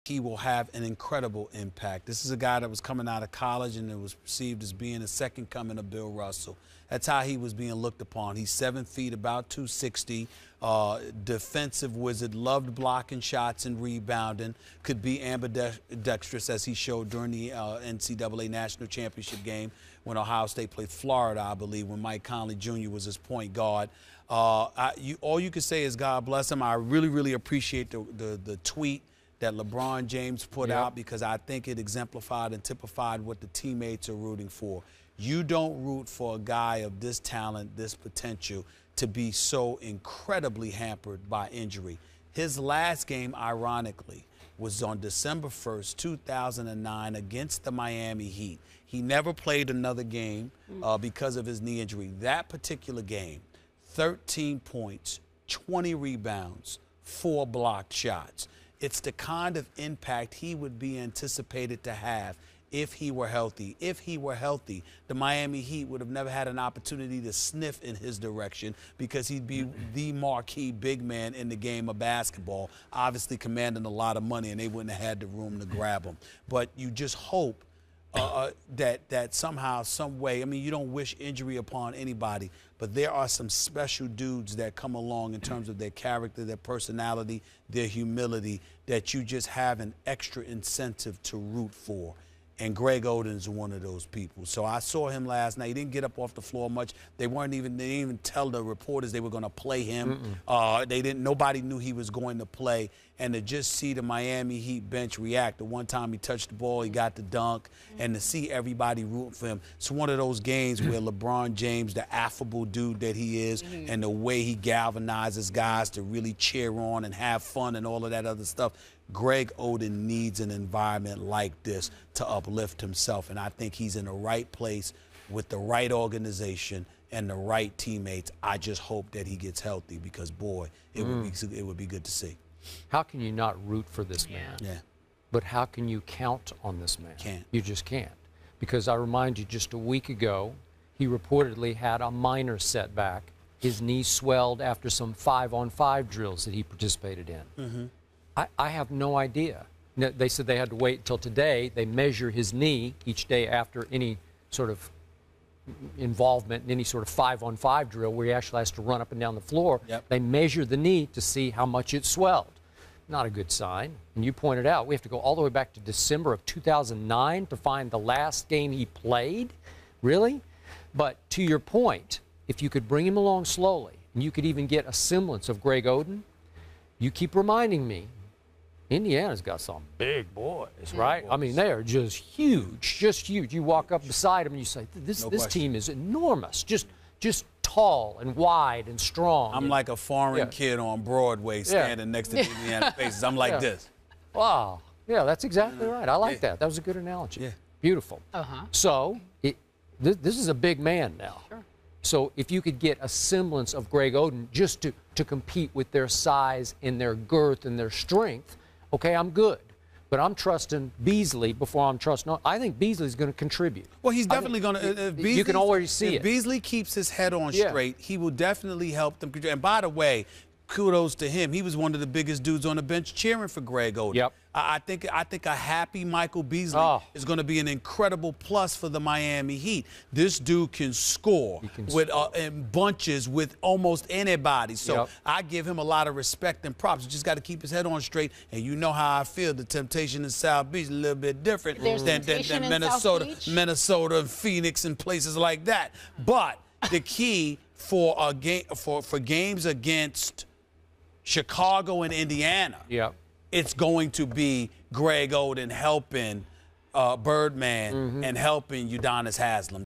he will have an incredible impact. This is a guy that was coming out of college and it was perceived as being a second coming of Bill Russell. That's how he was being looked upon. He's 7 feet, about 260, defensive wizard, loved blocking shots and rebounding, could be ambidextrous as he showed during the NCAA National Championship game when Ohio State played Florida, I believe, when Mike Conley Jr. was his point guard. All you can say is God bless him. I really, really appreciate the tweet that LeBron James put out, because I think it exemplified and typified what the teammates are rooting for. You don't root for a guy of this talent, this potential, to be so incredibly hampered by injury. His last game, ironically, was on December 1st, 2009 against the Miami Heat. He never played another game because of his knee injury. That particular game, 13 points, 20 rebounds, 4 blocked shots. It's the kind of impact he would be anticipated to have if he were healthy. If he were healthy, the Miami Heat would have never had an opportunity to sniff in his direction, because he'd be the marquee big man in the game of basketball, obviously commanding a lot of money, and they wouldn't have had the room to grab him. But you just hope that somehow, some way, I mean, you don't wish injury upon anybody, but there are some special dudes that come along in terms of their character, their personality, their humility, that you just have an extra incentive to root for. And Greg Oden is one of those people. So I saw him last night. He didn't get up off the floor much. They didn't even tell the reporters they were going to play him. Nobody knew he was going to play. And to just see the Miami Heat bench react. The one time he touched the ball, he got the dunk, and to see everybody rooting for him. It's one of those games where LeBron James, the affable dude that he is, and the way he galvanizes guys to really cheer on and have fun and all of that other stuff. Greg Oden needs an environment like this to uplift himself, and I think he's in the right place with the right organization and the right teammates. I just hope that he gets healthy, because, boy, it would be good to see. How can you not root for this man? Yeah. But how can you count on this man? Can't. You just can't. Because I remind you, just a week ago, he reportedly had a minor setback. His knee swelled after some 5-on-5 drills that he participated in. I have no idea. They said they had to wait until today. They measure his knee each day after any sort of involvement in any sort of 5-on-5 drill where he actually has to run up and down the floor. They measure the knee to see how much it swelled. Not a good sign. And you pointed out, we have to go all the way back to December of 2009 to find the last game he played? Really? But to your point, if you could bring him along slowly, and you could even get a semblance of Greg Oden, you keep reminding me, Indiana's got some big boys, right? I mean, they are just huge, just huge. You walk up beside them and you say, this team is enormous, just tall and wide and strong. I'm like a foreign kid on Broadway standing next to the Indiana Pacers. I'm like this. Wow. Yeah, that's exactly right. I like that. That was a good analogy. Yeah. Beautiful. So this is a big man now. So if you could get a semblance of Greg Oden just to compete with their size and their girth and their strength, okay, I'm good. But I'm trusting Beasley before I'm trusting. I think Beasley's going to contribute. Well, he's definitely going to. You can already see it. If Beasley keeps his head on straight, he will definitely help them. And by the way, kudos to him. He was one of the biggest dudes on the bench cheering for Greg Oden. I think a happy Michael Beasley is going to be an incredible plus for the Miami Heat. This dude can score in bunches with almost anybody. So I give him a lot of respect and props. You just got to keep his head on straight. And you know how I feel. The temptation in South Beach is a little bit different than Minnesota and Phoenix and places like that. But the key for a game for games against Chicago and Indiana, it's going to be Greg Oden helping Birdman and helping Udonis Haslem.